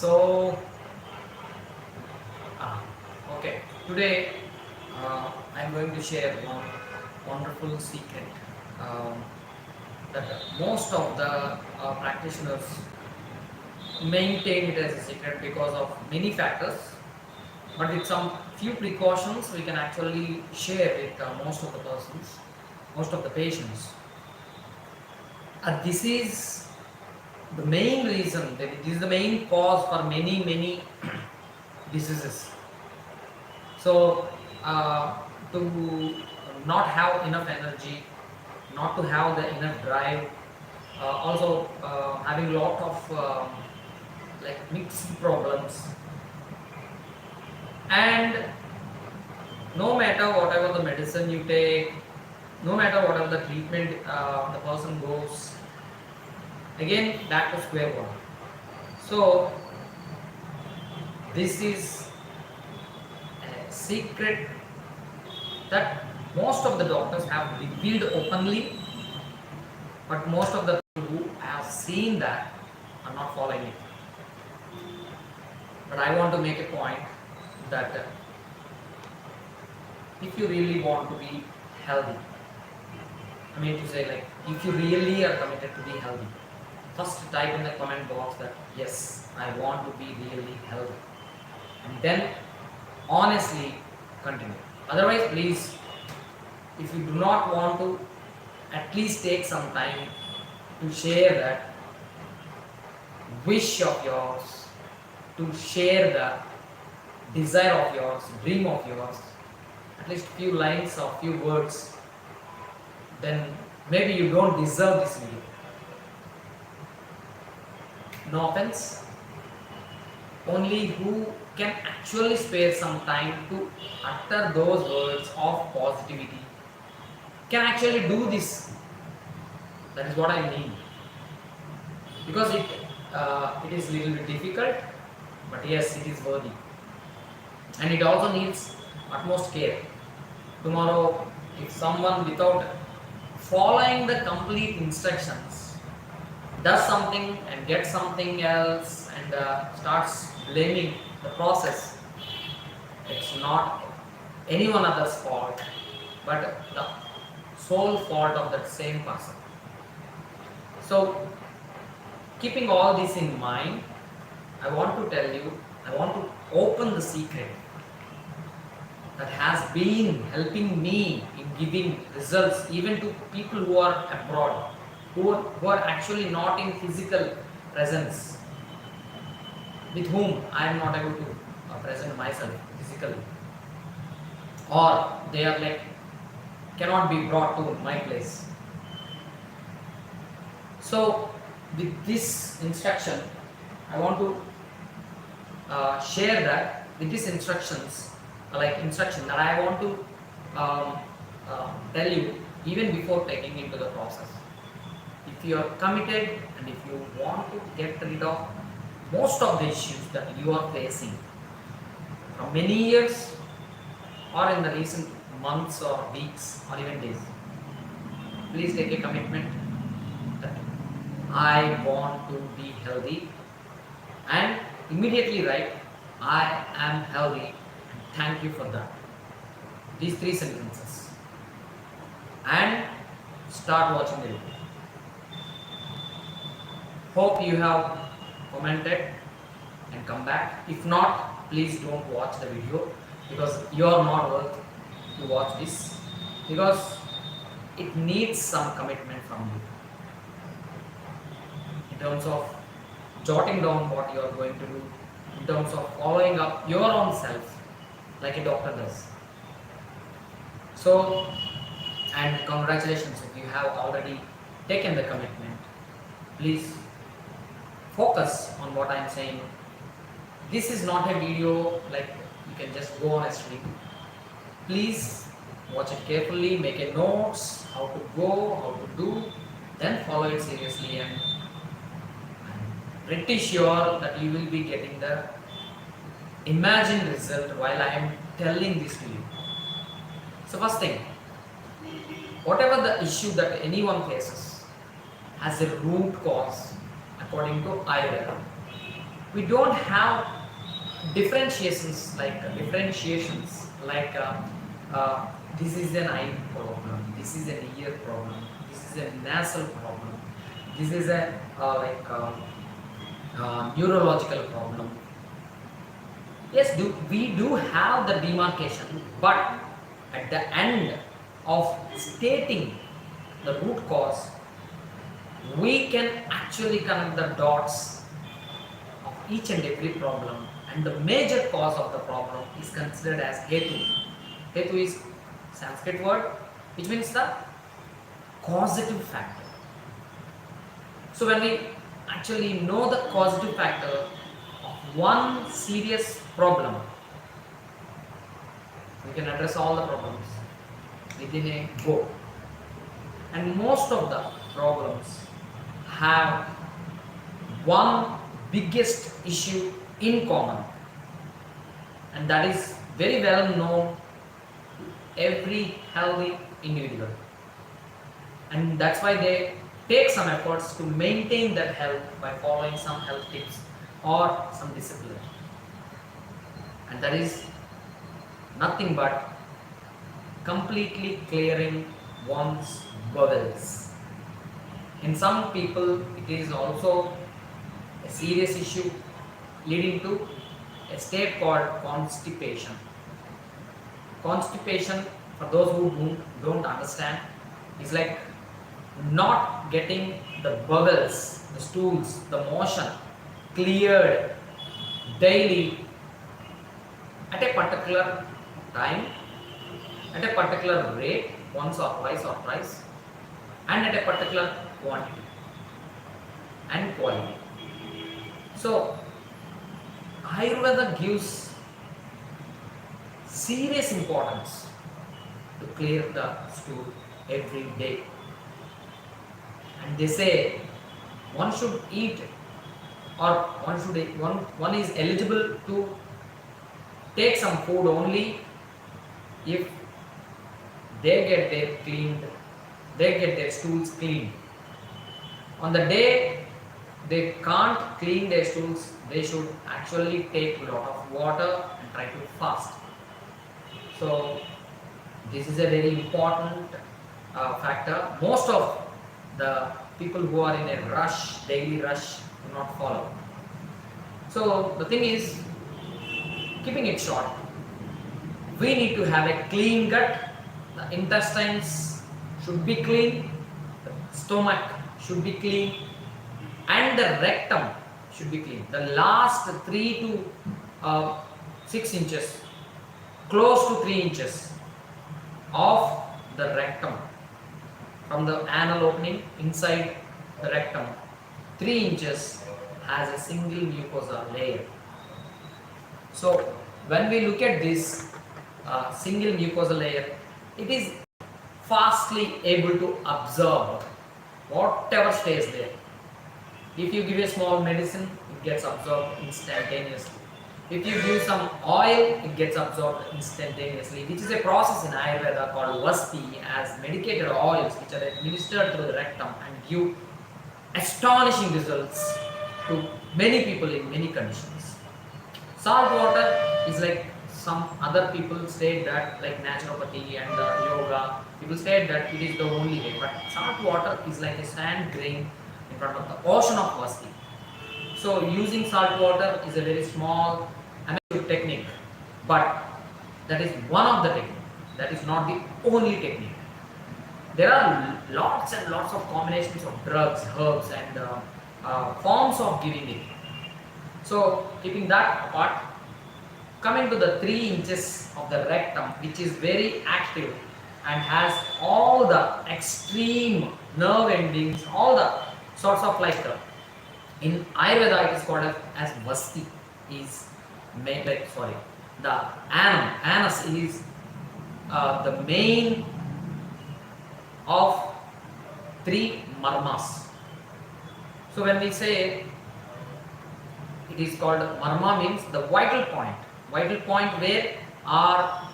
So, okay, today I'm going to share one wonderful secret um, that most of the practitioners maintain it as a secret because of many factors, but with some few precautions we can actually share with most of the persons, most of the patients. This is the main reason, that it is the main cause for many diseases. So, to not have enough energy, not to have the enough drive, also having a lot of like mixed problems, and no matter whatever the medicine you take, no matter whatever the treatment the person goes, again back to square one. So, this is a secret that most of the doctors have revealed openly, but most of the people who have seen that are not following it. But I want to make a point that if you really want to be healthy, I mean to say, like, if you really are committed to be healthy, first type in the comment box that yes, I want to be really healthy, and then honestly continue. Otherwise, please, if you do not want to, at least take some time to share that wish of yours, to share the desire of yours, dream of yours, at least few lines or few words, then maybe you don't deserve this video. No offense, only who can actually spare some time to utter those words of positivity can actually do this. That is what I mean. Because it is a little bit difficult, but yes, it is worthy. And it also needs utmost care. Tomorrow, if someone without following the complete instructions does something and gets something else and starts blaming the process, it's not anyone other's fault, but the sole fault of that same person. So, keeping all this in mind, I want to tell you, I want to open the secret that has been helping me in giving results even to people who are abroad, who are actually not in physical presence, with whom I am not able to present myself physically, or they are like cannot be brought to my place. So, with this instruction, I want to share that with these instructions, instruction that I want to tell you even before taking into the process. If you are committed and if you want to get rid of most of the issues that you are facing from many years or in the recent months or weeks or even days, please take a commitment that I want to be healthy, and immediately write, I am healthy, thank you for that. These 3 sentences, and start watching the video. Hope you have commented and come back. If not, please don't watch the video, because you are not worth to watch this, because it needs some commitment from you in terms of jotting down what you are going to do, in terms of following up your own self like a doctor does. So, and congratulations if you have already taken the commitment. Please focus on what I am saying. This is not a video like you can just go on a stream. Please watch it carefully, make a notes, how to go, how to do, then follow it seriously, and pretty sure that you will be getting the imagined result while I am telling this to you. So, first thing, whatever the issue that anyone faces has a root cause according to Ayurveda. we don't have differentiations like this is an eye problem, this is an ear problem, this is a nasal problem, this is a neurological problem. Yes, we do have the demarcation, but at the end of stating the root cause, we can actually connect the dots of each and every problem, and the major cause of the problem is considered as hetu. Hetu is Sanskrit word which means the causative factor. So when we actually know the causative factor of one serious problem, we can address all the problems within a go. And most of the problems have one biggest issue in common, and that is very well known to every healthy individual, and that's why they take some efforts to maintain that health by following some health tips or some discipline, and that is nothing but completely clearing one's bowels. In some people, it is also a serious issue leading to a state called constipation. Constipation, for those who don't understand, is like not getting the bowels, the stools, the motion cleared daily at a particular time, at a particular rate, once or twice or thrice, and at a particular quantity and quality. So Ayurveda gives serious importance to clear the stool every day, and they say one should eat, or one is eligible to take some food only if they get their stools cleaned. On the day they can't clean their stools, they should actually take a lot of water and try to fast. So this is a very important factor. Most of the people who are in a rush, daily rush, do not follow. So the thing is, keeping it short, we need to have a clean gut. The intestines should be clean, the stomach should be clean, and the rectum should be clean. The last 3 to 6 inches, close to 3 inches of the rectum, from the anal opening inside the rectum, 3 inches has a single mucosa layer. So when we look at this single mucosa layer, it is fastly able to absorb whatever stays there. If you give a small medicine, it gets absorbed instantaneously. If you give some oil, it gets absorbed instantaneously, which is a process in Ayurveda called vasti, as medicated oils which are administered through the rectum and give astonishing results to many people in many conditions. Salt water is like some other people state that, like naturopathy and yoga, people state that it is the only way, but salt water is like a sand grain in front of the ocean of vasti. So using salt water is a very small amateur technique, but that is one of the techniques. That is not the only technique. There are lots and lots of combinations of drugs, herbs, and forms of giving it. So keeping that apart, coming to the 3 inches of the rectum, which is very active and has all the extreme nerve endings, all the sorts of like in Ayurveda it is called as vasti, is made like the anus is the main of 3 marmas. So when we say it is called marma, means the vital point where our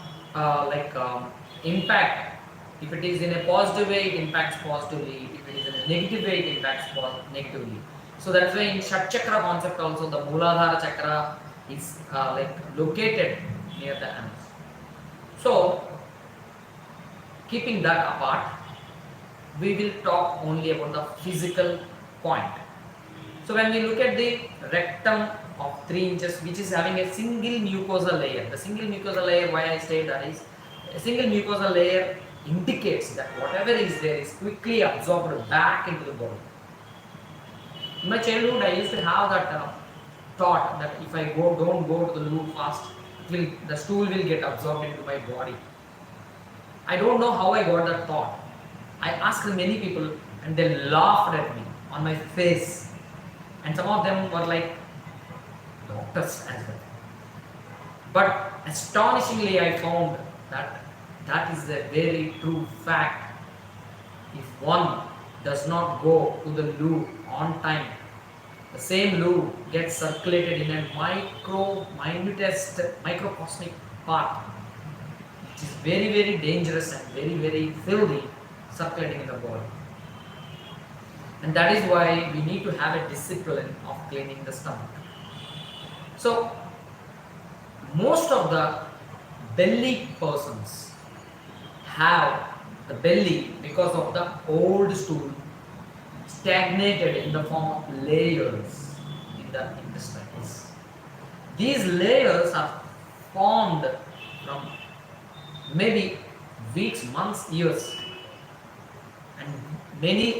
impact. If it is in a positive way, it impacts positively. If it is in a negative way, it impacts negatively. So that's why in Shat Chakra concept also the Mooladhara Chakra is like located near the anus. So keeping that apart, we will talk only about the physical point. So when we look at the rectum of 3 inches, which is having a single mucosal layer, the single mucosal layer, why I say that is, a single mucosal layer indicates that whatever is there is quickly absorbed back into the body. In my childhood, I used to have that thought that if I don't go to the loo fast, the stool will get absorbed into my body. I don't know how I got that thought. I asked many people and they laughed at me on my face. And some of them were like doctors as well. But astonishingly, I found that that is a very true fact. If one does not go to the loo on time, the same loo gets circulated in a minutest microcosmic part, which is very, very dangerous and very, very filthy, circulating in the body. And that is why we need to have a discipline of cleaning the stomach. So, most of the belly persons have the belly because of the old stool stagnated in the form of layers in the intestines. These layers are formed from maybe weeks, months, years, and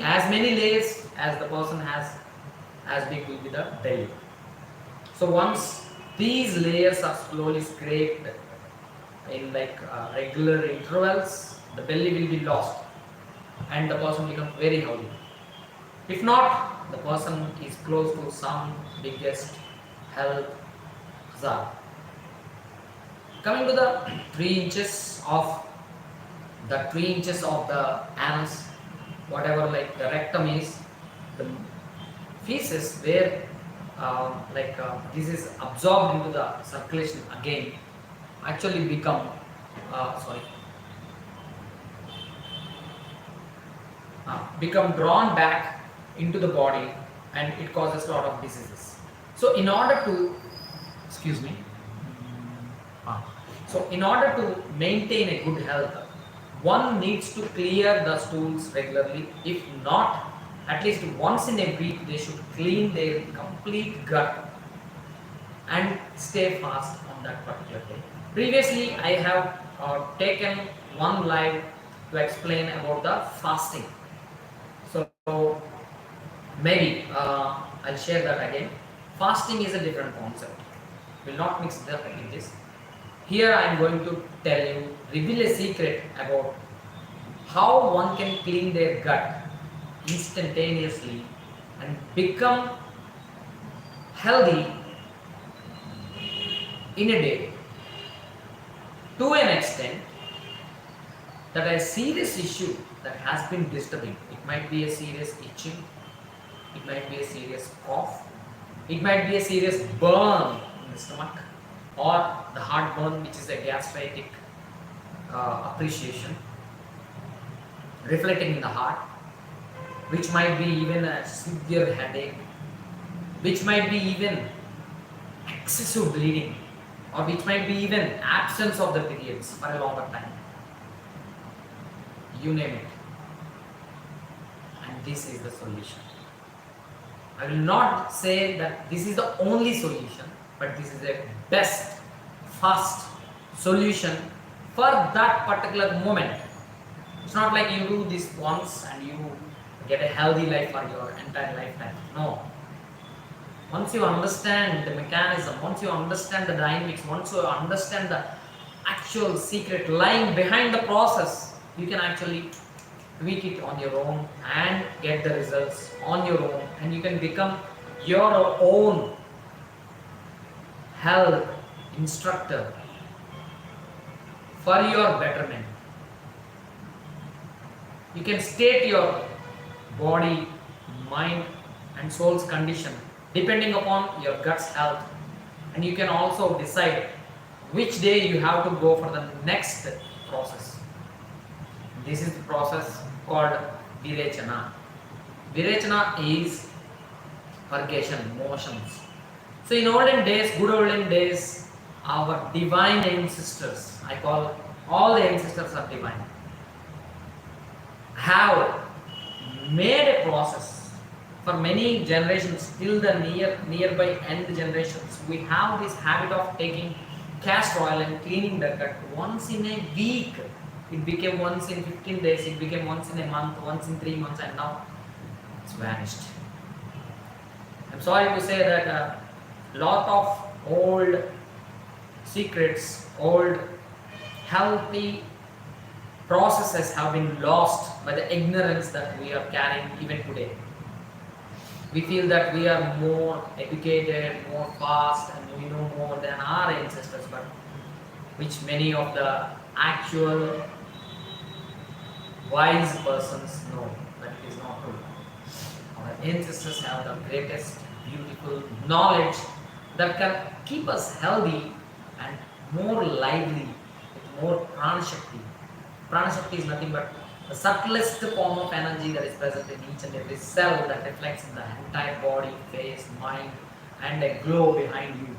as many layers as the person has, as big will be the belly. So once these layers are slowly scraped in like regular intervals, the belly will be lost and the person becomes very healthy. If not, the person is close to some biggest health hazard. Coming to the 3 inches of the anus, whatever like the rectum is, the feces where this is absorbed into the circulation again, actually become become drawn back into the body, and it causes a lot of diseases. So in order to in order to maintain a good health, one needs to clear the stools regularly. If not, at least once in a week they should clean their complete gut and stay fast on that particular day. Previously I have taken one live to explain about the fasting. So maybe I'll share that again. Fasting is a different concept. We'll not mix that with this. Here I am going to tell you, reveal a secret about how one can clean their gut instantaneously and become healthy in a day, to an extent that a serious issue that has been disturbing. It might be a serious itching, it might be a serious cough, it might be a serious burn in the stomach, or the heartburn, which is a gastritic appreciation reflecting in the heart, which might be even a severe headache, which might be even excessive bleeding, or which might be even absence of the periods for a longer time. You name it. And this is the solution. I will not say that this is the only solution, but this is the best, fast solution for that particular moment. It's not like you do this once and you get a healthy life for your entire lifetime. No. Once you understand the mechanism, once you understand the dynamics, once you understand the actual secret lying behind the process, you can actually tweak it on your own and get the results on your own, and you can become your own health instructor for your betterment. You can state your body, mind and soul's condition depending upon your gut's health, and you can also decide which day you have to go for the next process. This is the process called Virechana. Virechana is purgation, motions. So in olden days, good olden days, our divine ancestors, I call all the ancestors are divine, have made a process for many generations till the nearby end generations. We have this habit of taking castor oil and cleaning the gut once in a week. It became once in 15 days, it became once in a month, once in 3 months, and now it's vanished. I'm sorry to say that a lot of old secrets, old healthy processes have been lost by the ignorance that we are carrying even today. We feel that we are more educated, more fast, and we know more than our ancestors, but which many of the actual wise persons know that it is not true. Our ancestors have the greatest, beautiful knowledge that can keep us healthy and more lively, with more prana shakti. Prana shakti is nothing but the subtlest form of energy that is present in each and every cell that reflects in the entire body, face, mind, and a glow behind you,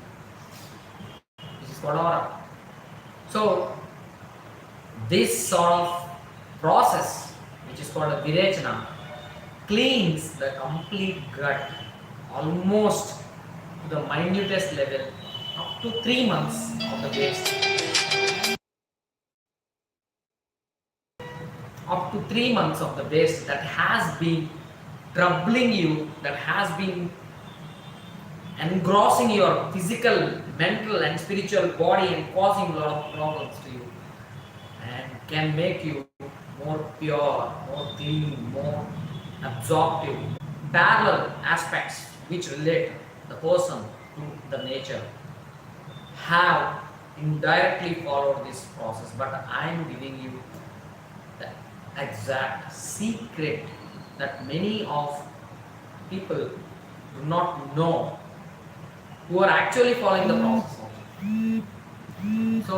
which is called aura. So, this sort of process, which is called a virechana, cleans the complete gut almost to the minutest level up to 3 months of the waste. Up to 3 months of the waste that has been troubling you, that has been engrossing your physical, mental, and spiritual body and causing a lot of problems to you, and can make you more pure, more clean, more absorptive. Parallel aspects which relate the person to the nature have indirectly followed this process, but I am giving you the exact secret that many of people do not know, who are actually following the process also. So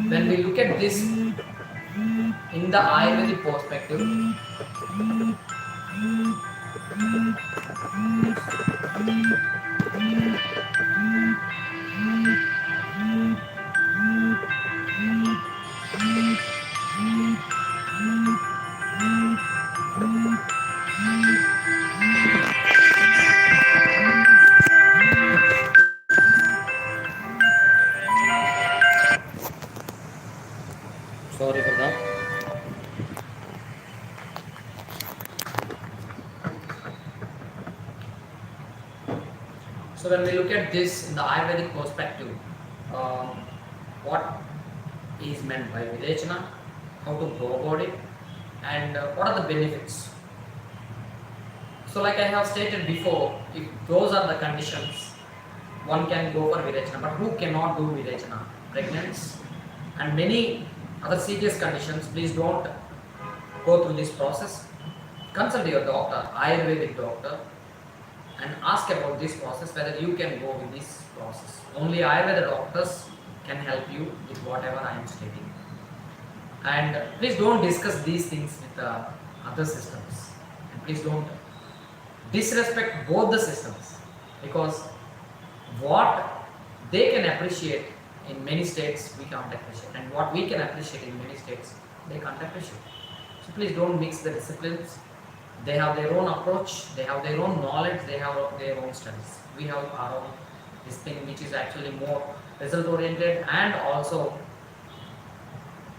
when we look at this in the Ayurvedic perspective, sorry for that. So when we look at this in the Ayurvedic perspective, um, what is meant by Videchana, how to go about it, and what are the benefits. So like I have stated before, if those are the conditions, one can go for Videchana, but who cannot do Videchana? Pregnant and many other serious conditions, please don't go through this process. Consult your doctor, Ayurvedic doctor, and ask about this process, whether you can go with this process. Only Ayurveda doctors can help you with whatever I am stating. And please don't discuss these things with the other systems. And please don't disrespect both the systems, because what they can appreciate in many states we can't appreciate, and what we can appreciate in many states they can't appreciate. So please don't mix the disciplines. They have their own approach, they have their own knowledge, they have their own studies. We have our own this thing, which is actually more result oriented and also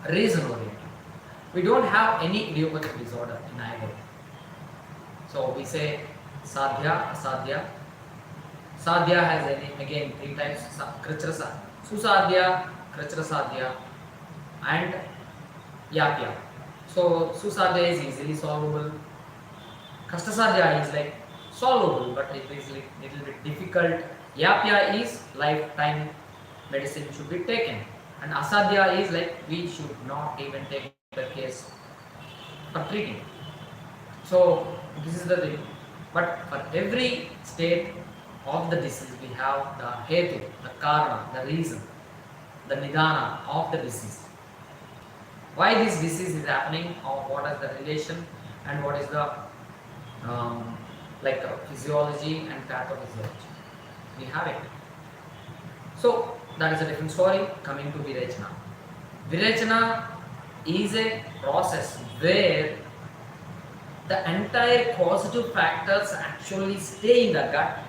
reason oriented. We don't have any idiopathic disorder in Ayurveda. So we say sadhya, asadhya. Sadhya has again 3 types: kritrasa, susadhya, kritrasadhya, and yapya. So susadhya is easily solvable. Kastasadhya is like solvable, but it is little bit difficult. Yapya is lifetime medicine should be taken, and asadhya is like we should not even take the case for treating. So this is the thing. But for every state of the disease, we have the hetu, the karana, the reason, the nidana of the disease. Why this disease is happening, or what is the relation, and what is the like physiology and pathophysiology. We have it. So that is a different story. Coming to Virechana. Virechana is a process where the entire causative factors actually stay in the gut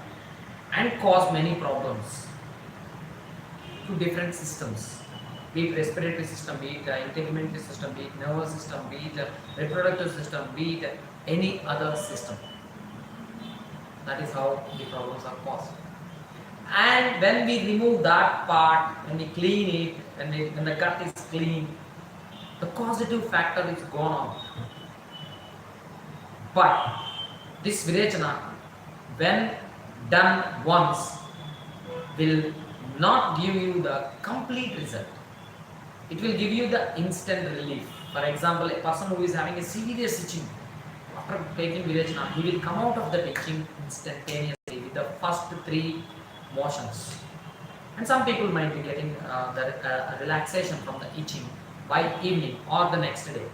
and cause many problems to different systems, be it respiratory system, be it integumentary system, be it nervous system, be it reproductive system, be it any other system. That is how the problems are caused. And when we remove that part, when we clean it, when the gut is clean, the causative factor is gone out. But this Virechana, when done once, will not give you the complete result. It will give you the instant relief. For example, a person who is having a serious itching, after taking Virechana, he will come out of the itching instantaneously with the first 3 motions. And some people might be getting the relaxation from the itching by evening or the next day.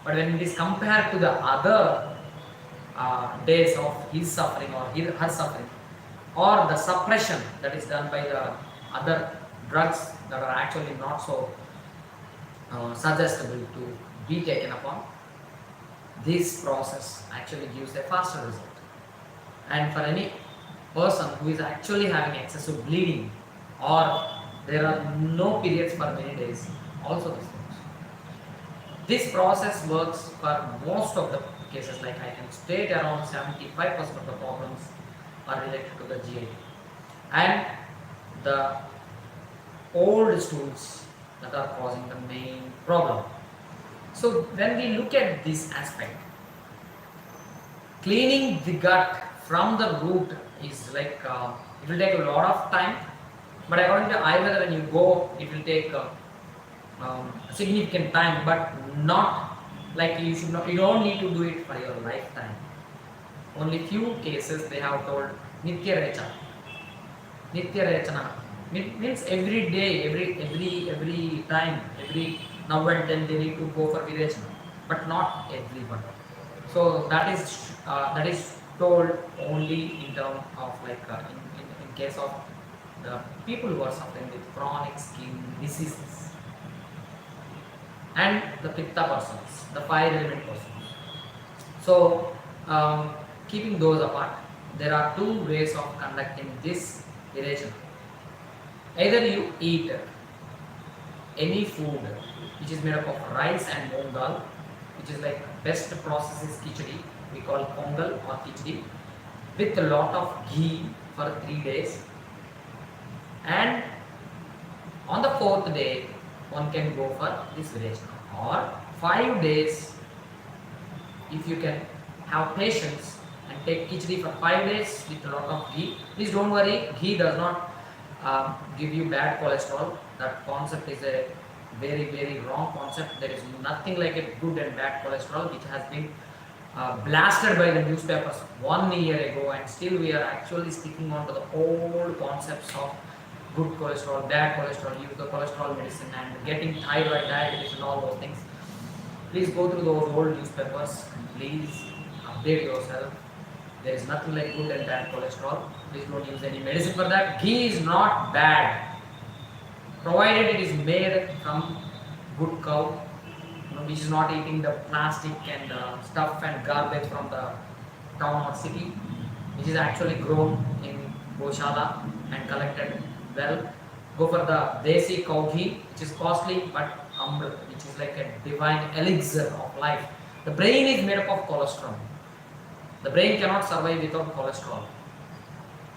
But when it is compared to the other days of his suffering or her suffering, or the suppression that is done by the other drugs that are actually not so suggestible to be taken upon, this process actually gives a faster result. And for any person who is actually having excessive bleeding, or there are no periods for many days, also this works. This process works for most of the cases, like I can state around 75% of the problems are related to the GI. And the old stools that are causing the main problem. So when we look at this aspect, cleaning the gut from the root is like, it will take a lot of time, but according to Ayurveda, when you go, it will take significant time, but not like you don't need to do it for your lifetime. Only few cases they have told Nitya Rechana. Nitya Rechana means every day, every time, every now and then they need to go for Virechana, but not everyone. So that is told only in terms of like in case of the people who are suffering with chronic skin diseases and the Pitta persons, the 5 element persons. So keeping those apart, there are 2 ways of conducting this Virechana. Either you eat any food which is made up of rice and moong dal, which is like best process is khichdi, we call pongal or khichdi, with a lot of ghee for 3 days, and on the 4th day one can go for this Virechana, or 5 days if you can have patience and take khichdi for 5 days with a lot of ghee. Please don't worry, ghee does not give you bad cholesterol. That concept is a very wrong concept. There is nothing like a good and bad cholesterol, which has been blasted by the newspapers 1 year ago, and still we are actually sticking on to the old concepts of good cholesterol, bad cholesterol, use the cholesterol medicine and getting thyroid, diabetes and all those things. Please go through those old newspapers and please update yourself. There is nothing like good and bad cholesterol. Please don't use any medicine for that. Ghee is not bad, provided it is made from good cow, which is not eating the plastic and stuff and garbage from the town or city, which is actually grown in Goshala and collected well. Go for the desi cow ghee, which is costly, but amrit, which is like a divine elixir of life. The brain is made up of cholesterol. The brain cannot survive without cholesterol.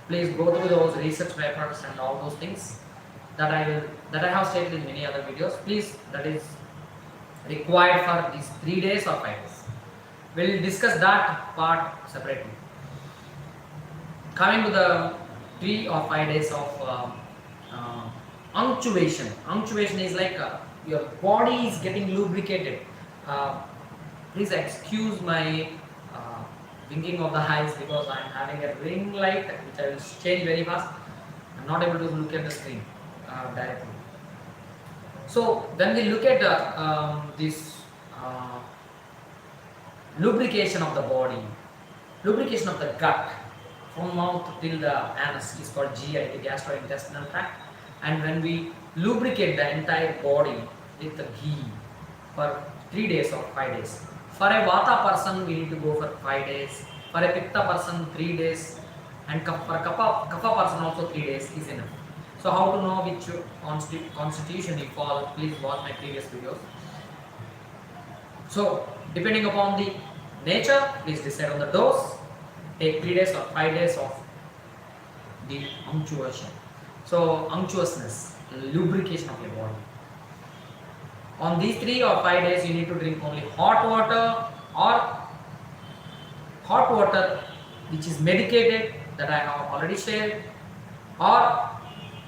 Please go through those research papers and all those things that I have stated in many other videos. Please, that is required for these 3 days or 5 days. We will discuss that part separately. Coming to the 3 or 5 days of unctuation. Unctuation is like your body is getting lubricated. Please excuse my winking of the eyes because I am having a ring light which I will change very fast. I am not able to look at the screen directly. So when we look at this lubrication of the body, Lubrication of the gut from mouth till the anus is called GI, the gastrointestinal tract. And when we lubricate the entire body with the ghee for 3 days or 5 days. For a Vata person, we need to go for 5 days. For a Pitta person, 3 days. And for a Kapha person also 3 days is enough. So how to know which constitution you follow? Please watch my previous videos. So depending upon the nature, please decide on the dose. Take 3 days or 5 days of the unctuation. So unctuousness, lubrication of your body. On these 3 or 5 days, you need to drink only hot water which is medicated, that I have already shared, or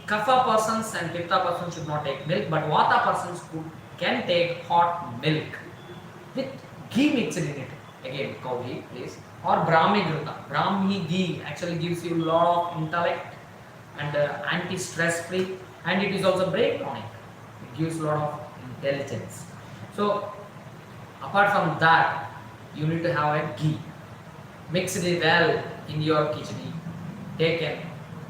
Kapha persons and Pitta persons should not take milk, but Vata persons can take hot milk with ghee mixed in it. Again, cow ghee, please. Or Brahmi Ghrita. Brahmi ghee actually gives you a lot of intellect and anti-stress free, and it is also brain tonic. It gives a lot of intelligence. So, apart from that, you need to have a ghee. Mix it well in your khichdi, taken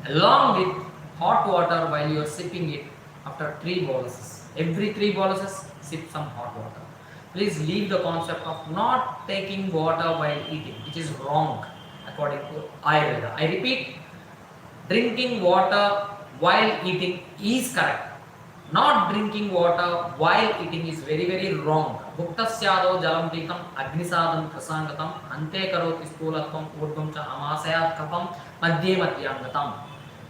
along with hot water while you are sipping it after 3 boluses. Every 3 boluses, sip some hot water. Please leave the concept of not taking water while eating, which is wrong according to Ayurveda. I repeat, drinking water while eating is correct. Not drinking water while eating is very, very wrong. Bhuktasyado jalam pitam agnisadam prasangatam ante karoti sthulatvam urdvam cha amasayat kapam madhye madhyangatam.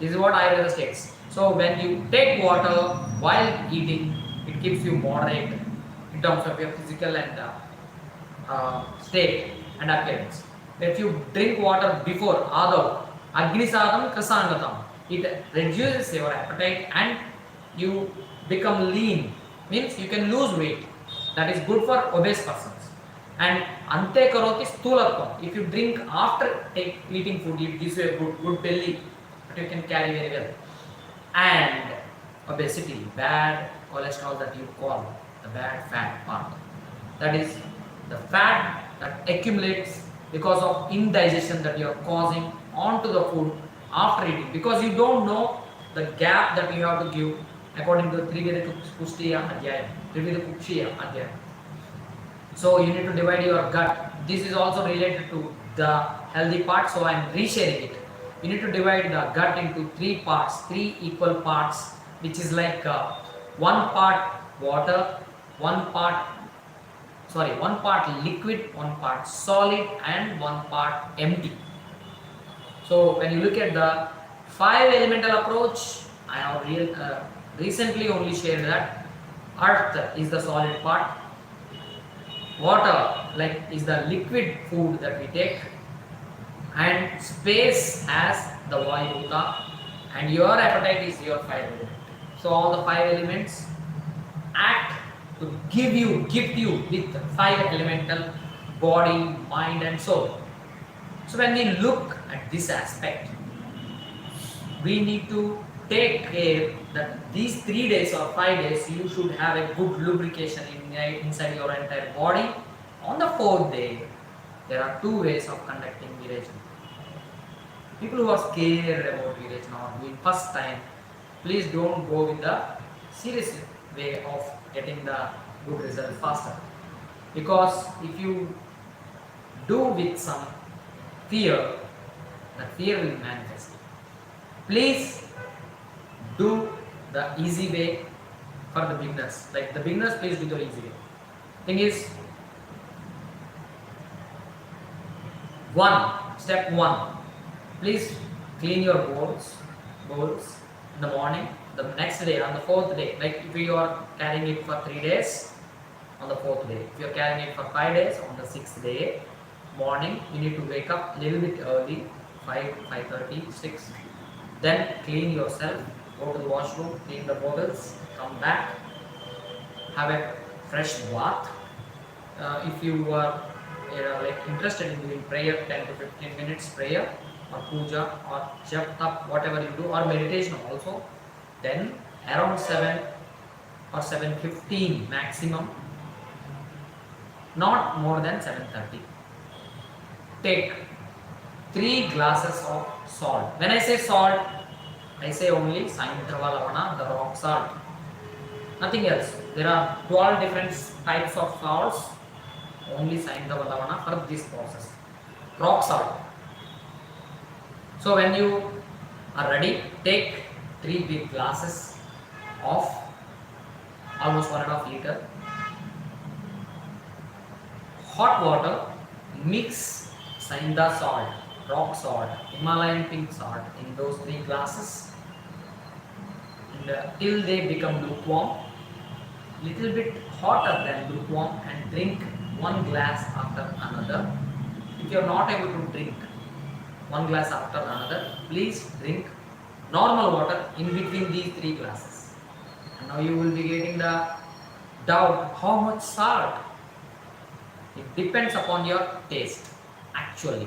This is what Ayurveda states. So when you take water while eating, it keeps you moderate in terms of your physical and state and appearance. If you drink water before Adav, Agnisadam Krasangatam, it reduces your appetite and you become lean, means you can lose weight. That is good for obese persons. And Ante Karoti Sthulatvam, if you drink after eating food, it gives you a good belly, but you can carry very well. And obesity, bad cholesterol that you call the bad fat part. That is the fat that accumulates because of indigestion that you are causing onto the food after eating, because you don't know the gap that you have to give according to the Triveda Pushtiya Adhyayam, Triveda Kukshiya Adhyayam. So you need to divide your gut. This is also related to the healthy part, so I am resharing it. You need to divide the gut into 3 parts, 3 equal parts, which is like 1 part water, 1 part liquid, 1 part solid, and 1 part empty. So when you look at the 5 elemental approach, I have recently only shared that earth is the solid part, water is the liquid food that we take, and space as the Vayubhuta, and your appetite is your 5 element. So all the 5 elements act to gift you with 5 elemental body, mind and soul. So when we look at this aspect, we need to take care that these 3 days or 5 days you should have a good lubrication inside your entire body. On the 4th day, there are 2 ways of conducting Virajana. People who are scared about Virajana or doing first time, please don't go with the serious way of getting the good result faster. Because if you do with some fear, the fear will manifest. Please do the easy way for the beginners. Like the beginners, please do the easy way. Thing is, step 1, please clean your bowls in the morning. The next day, on the 4th day, like if you are carrying it for 3 days, on the 4th day. If you are carrying it for 5 days, on the 6th day morning, you need to wake up a little bit early, 5:30, 6. Then clean yourself, go to the washroom, clean the bowls, come back, have a fresh bath. If you are interested in doing prayer, 10 to 15 minutes prayer or puja or jap tap, whatever you do, or meditation also, then around 7 or 7:15 maximum, not more than 7:30, take 3 glasses of salt. When I say salt, I say only Saindhava Lavana, the rock salt. Nothing else. There are 12 different types of salts. Only Saindhava Lavana for this process. Rock salt. So when you are ready, take 3 big glasses of almost 1.5 liter hot water. Mix Saindha salt, rock salt, Himalayan pink salt in those 3 glasses and till they become lukewarm, little bit hotter than lukewarm, and drink 1 glass after another. If you are not able to drink 1 glass after another, please drink normal water in between these 3 glasses. And now you will be getting the doubt, how much salt? It depends upon your taste actually.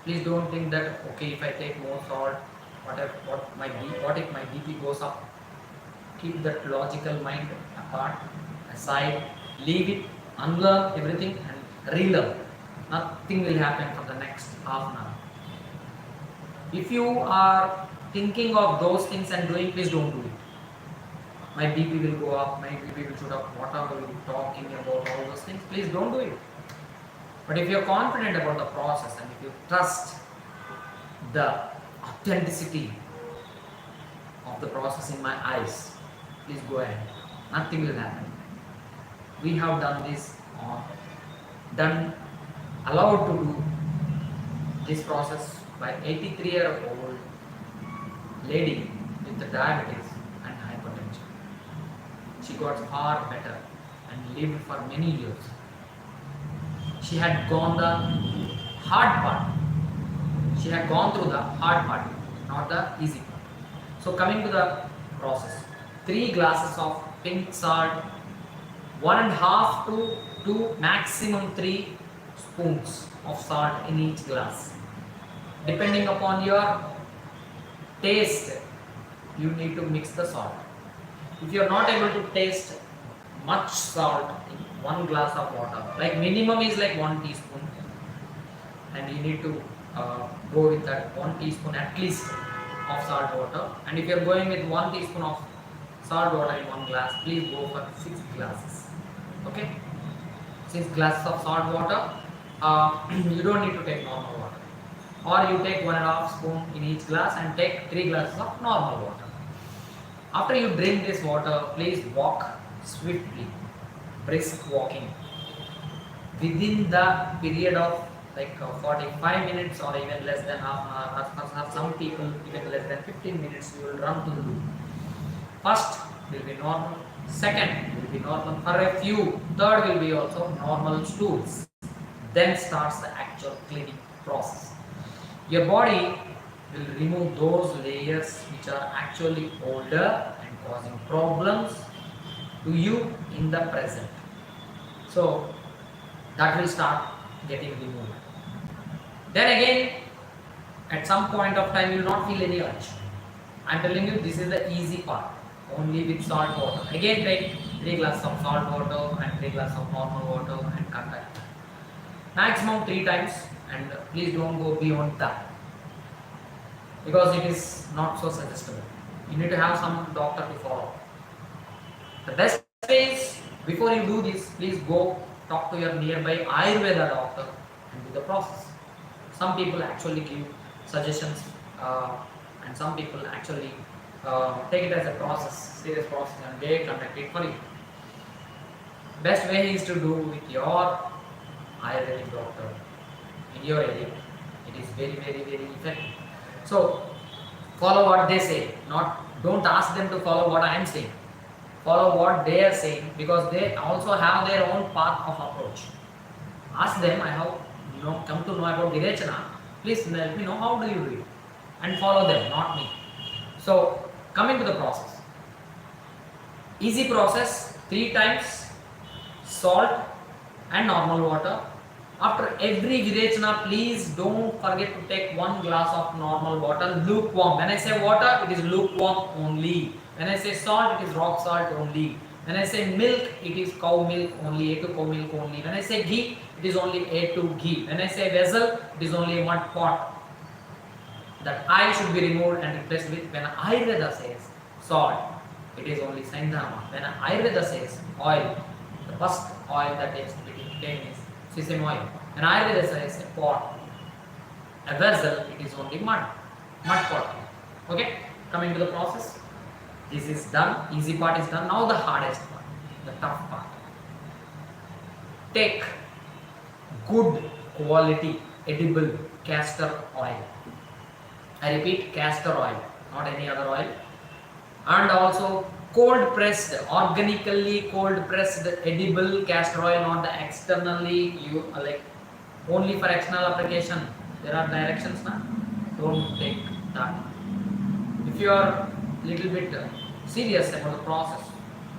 Please don't think that okay, if I take more salt, what if my BP goes up? Keep that logical mind apart, aside, leave it, unlearn everything and relearn. Nothing will happen for the next half an hour. If you are thinking of those things and doing, please don't do it. My BP will go up, my BP will shoot up, whatever you talking about, all those things, please don't do it. But if you are confident about the process and if you trust the authenticity of the process in my eyes, please go ahead. Nothing will happen. We have done this allowed to do this process by 83-year-old lady with the diabetes and hypertension. She got far better and lived for many years. She had gone the hard part. She had gone through the hard part, not the easy part. So coming to the process, 3 glasses of pink salt, 1.5 to 2, maximum 3 spoons of salt in each glass. Depending upon your taste, you need to mix the salt. If you are not able to taste much salt in 1 glass of water, like minimum is like 1 teaspoon, and you need to go with that 1 teaspoon at least of salt water. And if you are going with 1 teaspoon of salt water in 1 glass, please go for 6 glasses. Okay, 6 glasses of salt water. You don't need to take normal water, or you take 1.5 spoon in each glass and take 3 glasses of normal water. After you drink this water, please walk swiftly, brisk walking within the period of like 45 minutes or even less than half an hour. For some people even less than 15 minutes you will run to the loo. First will be normal, second will be normal for a few, third will be also normal stools. Then starts the actual cleaning process. Your body will remove those layers which are actually older and causing problems to you in the present. So that will start getting removed. Then again, at some point of time you will not feel any urge. I am telling you, this is the easy part, only with salt water. Again, take 3 glasses of salt water and 3 glasses of normal water and contact that. Maximum 3 times, and please don't go beyond that, because it is not so suggestible. You need to have some doctor to follow. The best way is, before you do this, please go talk to your nearby Ayurveda doctor and do the process. Some people actually give suggestions and some people actually take it as a process, serious process, and they conduct it for you. Best way is to do with your Ayurvedic doctor in your area. It is very, very, very effective. So follow what they say, don't ask them to follow what I am saying. Follow what they are saying, because they also have their own path of approach. Ask them, I have come to know about Virechana, please let me know how do you do it, and follow them, not me. So coming to the process, easy process, 3 times salt and normal water. After every Virechana, please don't forget to take 1 glass of normal water, lukewarm. When I say water, it is lukewarm only. When I say salt, it is rock salt only. When I say milk, it is cow milk only, A to cow milk only. When I say ghee, it is only A to ghee. When I say vessel, it is only mud pot. That I should be removed and replaced with, when Ayurveda says salt, it is only Saindhama. When Ayurveda says oil, the first oil that is to be taken is sesame oil. When Ayurveda says a pot, a vessel, it is only mud pot. Okay, coming to the process. This is done, easy part is done. Now the hardest part, the tough part. Take good quality edible castor oil. I repeat, castor oil, not any other oil. And also cold pressed, organically cold pressed edible castor oil, not the externally, you like only for external application. There are directions now. Don't take that. If you are little bit serious about the process,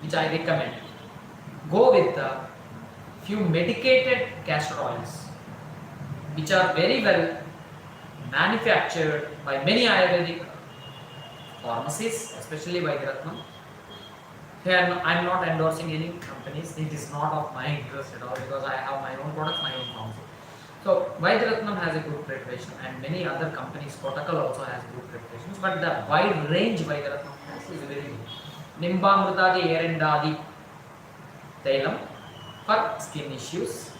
which I recommend, go with a few medicated castor oils, which are very well manufactured by many Ayurvedic pharmacies, especially by Dr.Thirumala. Here I am not endorsing any companies. It is not of my interest at all, because I have my own products, my own pharmacy. So Vaidyaratnam has a good preparation, and many other companies, Protocol also has good preparations, but the wide range Vaidyaratnam has is very good. Nimbamrutadi Erendadi Tailam for skin issues,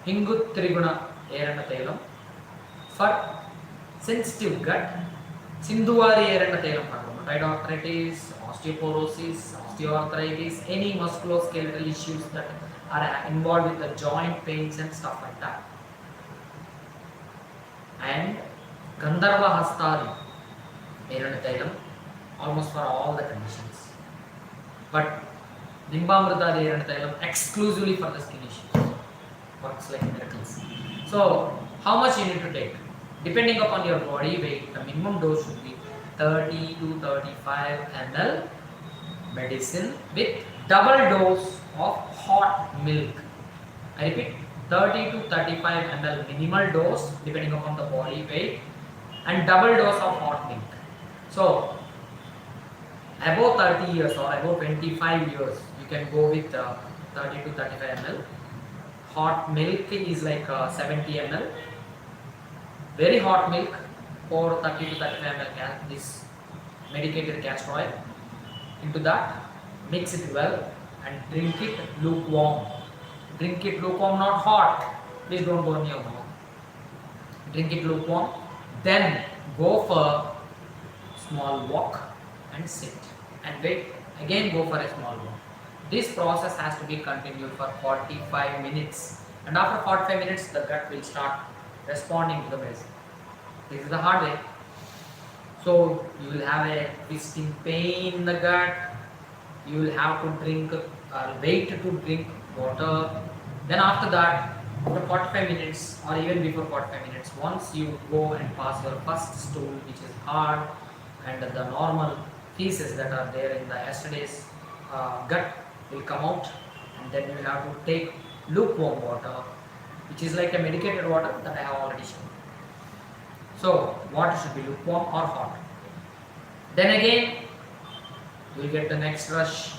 Hingut Triguna Erenda Tailam for sensitive gut, Sindhuvari Erenda Tailam for rheumatoid arthritis, osteoporosis, osteoarthritis, any musculoskeletal issues that are involved with the joint pains and stuff like that. And Gandharva Hastari Erenda Tailam almost for all the conditions. But Nimbamrita Erenda Tailam exclusively for the skin issues. Works like miracles. So how much you need to take? Depending upon your body weight, the minimum dose should be 30 to 35 ml medicine with double dose of hot milk. I repeat, 30 to 35 ml minimal dose depending upon the body weight, and double dose of hot milk. So above 30 years or above 25 years, you can go with 30 to 35 ml. Hot milk is like 70 ml. Very hot milk pour 30 to 35 ml this medicated castor oil into that, mix it well and drink it lukewarm. Drink it lukewarm, not hot. Please don't burn your mouth. Drink it lukewarm, then go for small walk and sit and wait. Again go for a small walk. This process has to be continued for 45 minutes, and after 45 minutes the gut will start responding to the medicine. This is the hard way. So you will have a twisting pain in the gut. You will have to drink, wait to drink water. Then after that, after 45 minutes or even before 45 minutes, once you go and pass your first stool, which is hard, and the normal feces that are there in the yesterday's gut will come out, and then you have to take lukewarm water, which is like a medicated water that I have already shown. So water should be lukewarm or hot. Then again you will get the next rush.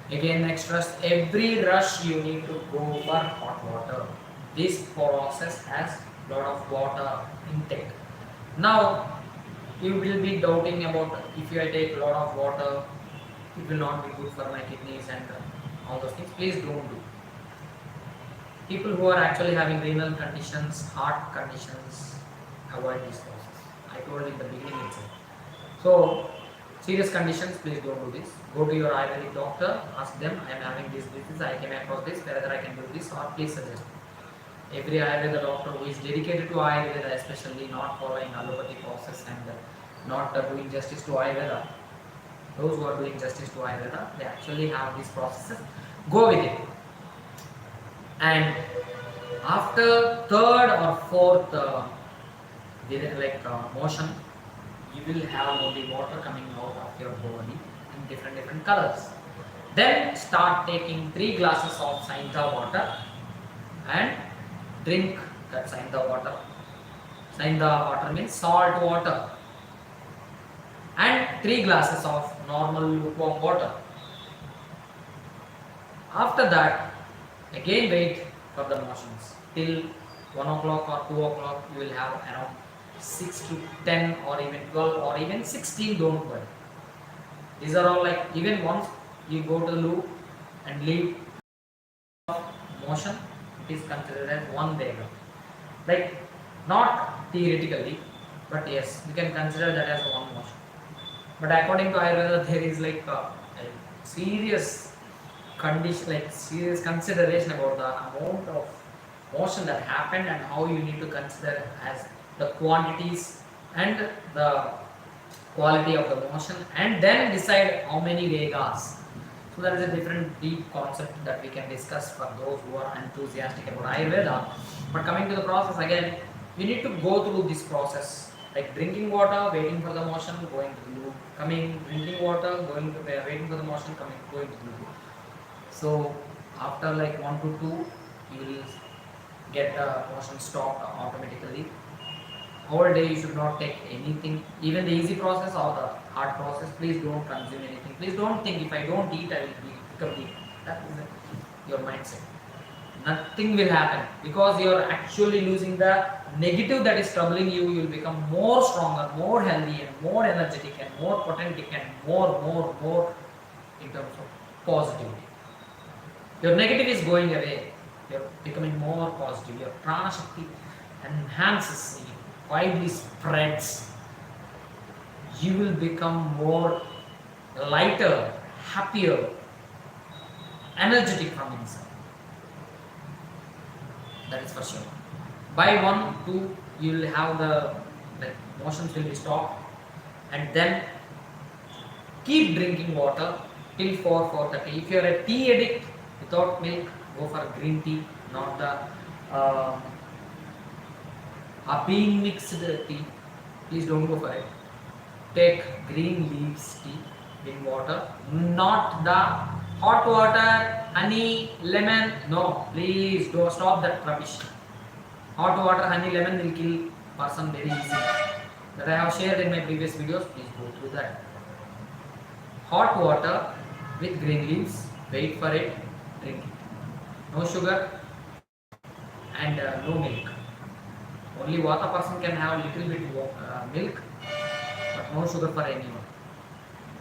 Again next rush. Every rush you need to go for hot water. This process has lot of water intake. Now you will be doubting about, if I take a lot of water, it will not be good for my kidneys and all those things. Please don't do. People who are actually having renal conditions, heart conditions, avoid this process. I told in the beginning itself. So serious conditions, please don't do this. Go to your Ayurvedic doctor, ask them, I am having this, I came across this, whether I can do this, or please suggest me. Every Ayurveda doctor who is dedicated to Ayurveda, especially not following allopathy process and not doing justice to Ayurveda, those who are doing justice to Ayurveda, they actually have these processes. Go with it. And after third or fourth motion, you will have only water coming out of your body in different colors. Then start taking 3 glasses of Saintha water and drink that Saintha water. Saintha water means salt water, and 3 glasses of normal lukewarm water. After that, again wait for the motions till 1 o'clock or 2 o'clock. You will have around 6 to 10 or even 12 or even 16. Don't worry. These are all like, even once you go to the loop and leave motion, it is considered as one vega. Like, not theoretically, but yes, we can consider that as one motion. But according to Ayurveda, there is like a serious condition, like serious consideration about the amount of motion that happened and how you need to consider as the quantities and the quality of the motion, and then decide how many vegas. So that is a different deep concept that we can discuss for those who are enthusiastic about Ayurveda. But coming to the process again, you need to go through this process, like drinking water, waiting for the motion, going to the loop, coming, drinking water, going to waiting for the motion, coming, going to the loop. So after like 1 to 2, you will get the motion stopped automatically. Whole day you should not take anything, even the easy process or the hard process. Please don't consume anything. Please don't think, if I don't eat, I will become weak. That is your mindset. Nothing will happen, because you are actually losing the negative that is troubling you. You will become more stronger, more healthy, and more energetic, and more potentic, and more in terms of positivity. Your negative is going away. You are becoming more positive. Your prana shakti enhances, widely spreads. You will become more lighter, happier, energetic from inside. That is for sure. By 1, 2, you will have the motions will be stopped, and then keep drinking water till 4, 4:30. If you are a tea addict, without milk, go for green tea, not the a bean mixed tea. Please don't go for it. Take green leaves tea in water, not the hot water, honey, lemon. No, please don't, stop that rubbish. Hot water, honey, lemon will kill person very easily. That I have shared in my previous videos. Please go through that. Hot water with green leaves. Wait for it. Drink it. No sugar and no milk. Only Vata person can have little bit milk, but no sugar for anyone.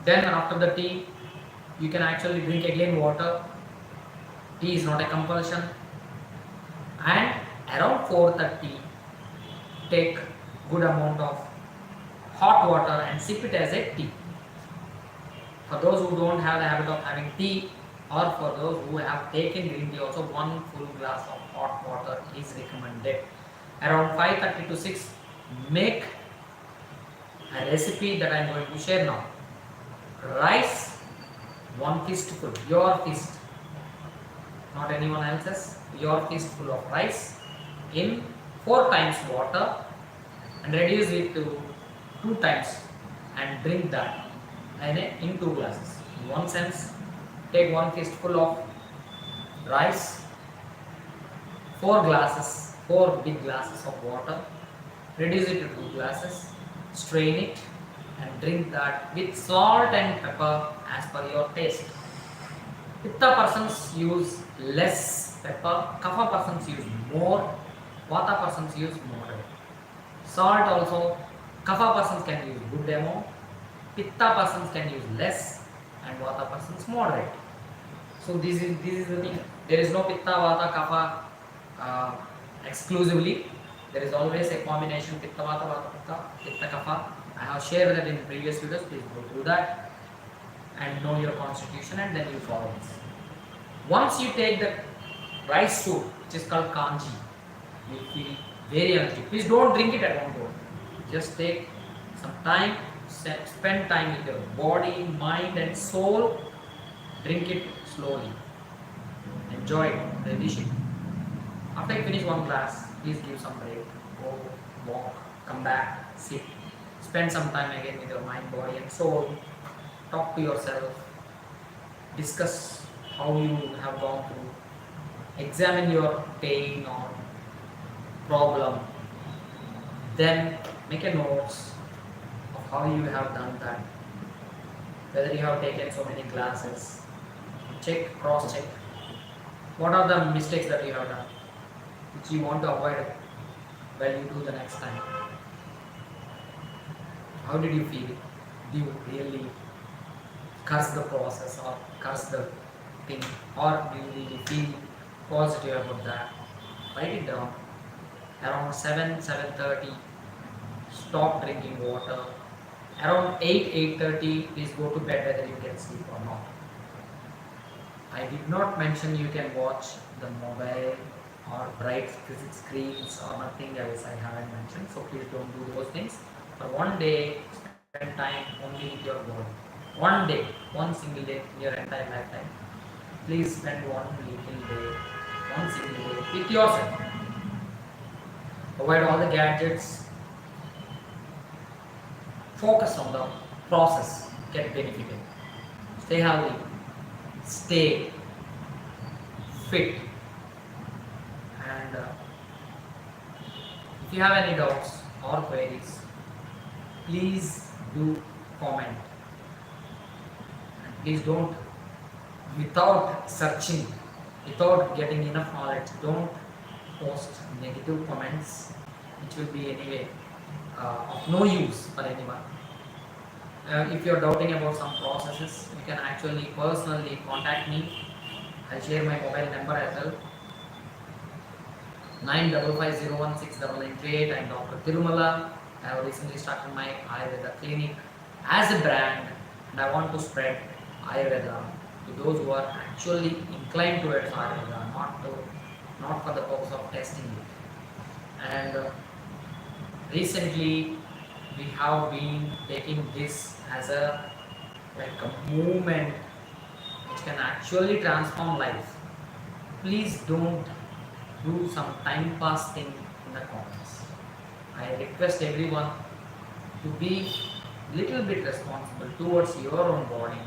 Then after the tea, you can actually drink again water. Tea is not a compulsion. And around 4:30, take good amount of hot water and sip it as a tea. For those who don't have the habit of having tea, or for those who have taken green tea, also 1 full glass of hot water is recommended. Around 5:30 to 6, make a recipe that I am going to share now. Rice, 1 fistful, your fist, not anyone else's, your fistful of rice in 4 times water, and reduce it to 2 times, and drink that in 2 glasses. In one sense, take 1 fistful of rice, 4 glasses, 4 big glasses of water, reduce it to 2 glasses, strain it, and drink that with salt and pepper as per your taste. Pitta persons use less pepper, Kapha persons use more, Vata persons use moderate. Salt also, Kapha persons can use good amount, Pitta persons can use less, and Vata persons moderate. So this is the thing. There is no Pitta, Vata, Kapha exclusively. There is always a combination Pitta, Vata, Vata, Pitta, Pitta, Kapha. I have shared that in previous videos. Please go through that and know your constitution, and then you follow this. Once you take the rice soup, which is called kanji, you feel very energetic. Please don't drink it at one go. Just take some time, spend time with your body, mind, and soul. Drink it slowly. Enjoy it, relish it. After you finish 1 glass, please give some break. Go, walk, come back, sit. Spend some time again with your mind, body, and soul. Talk to yourself. Discuss how you have gone through. Examine your pain or problem. Then make a notes of how you have done that. Whether you have taken so many classes. Check, cross check. What are the mistakes that you have done which you want to avoid while you do the next time? How did you feel? Do you really curse the process or curse the thing, or do you really feel positive about that? Write it down. Around 7:30, stop drinking water. Around 8:30, please go to bed whether you get sleep or not. I did not mention you can watch the mobile or bright screens or nothing else. I haven't mentioned, so please don't do those things. For one day, spend time only with your body. One day, one single day in your entire lifetime. Please spend one little day, one single day with yourself. Avoid all the gadgets. Focus on the process. Get benefited. Stay healthy. Stay fit. And if you have any doubts or queries, please do comment. And please don't, without searching, without getting enough knowledge, don't post negative comments which will be anyway of no use for anyone. If you're doubting about some processes, you can actually personally contact me. I'll share my mobile number as well. 9550169938. I'm Dr. Thirumala. I have recently started my Ayurveda clinic as a brand, and I want to spread Ayurveda to those who are actually inclined towards Ayurveda, not for the purpose of testing it. And recently we have been taking this as a movement which can actually transform life. Please don't do some time pass thing in the comments. I request everyone to be little bit responsible towards your own body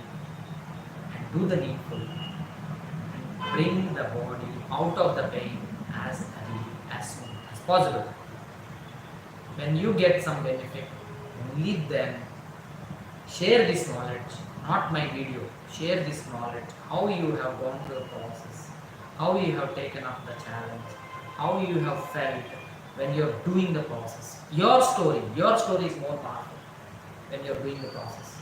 and do the needful and bring the body out of the pain as early as soon as possible. When you get some benefit, only then share this knowledge, not my video. Share this knowledge, how you have gone through the process, how you have taken up the challenge, how you have felt when you're doing the process. Your story is more powerful when you're doing the process.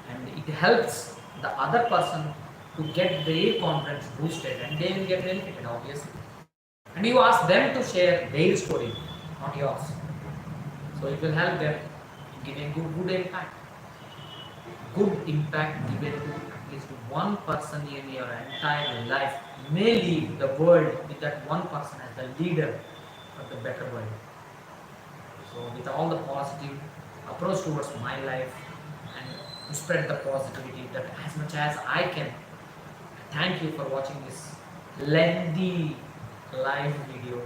And it helps the other person to get their confidence boosted, and they will get benefited obviously. And you ask them to share their story, not yours. So it will help them give a good impact. Good impact given to at least one person in your entire life may leave the world with that one person as the leader of the better world. So with all the positive approach towards my life and to spread the positivity that as much as I can. Thank you for watching this lengthy live video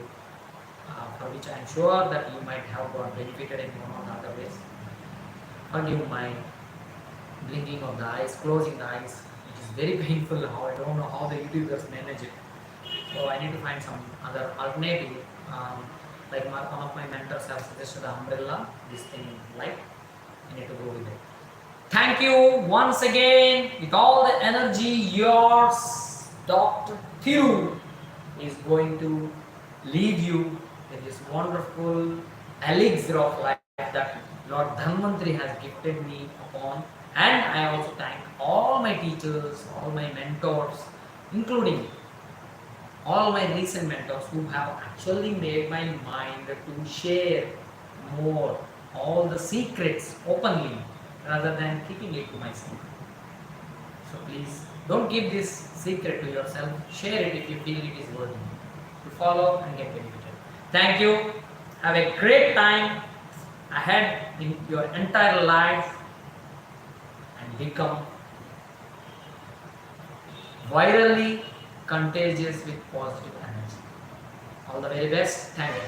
for which I am sure that you might have got benefited in one or other ways. Forgive my blinking of the eyes, closing the eyes, which is very painful. How I don't know how the YouTubers manage it. So I need to find some other alternative. One of my mentors have suggested the umbrella, this thing light. I need to go with it. Thank you once again. With all the energy, yours, Dr. Thiru is going to leave you with this wonderful elixir of life that Lord Dhanvantri has gifted me upon. And I also thank all my teachers, all my mentors, including all my recent mentors who have actually made my mind to share more all the secrets openly rather than keeping it to myself. So please don't keep this secret to yourself. Share it if you feel it is worthy to follow and get benefited. Thank you. Have a great time ahead in your entire life and become virally contagious with positive energy. All the very best. Thank you.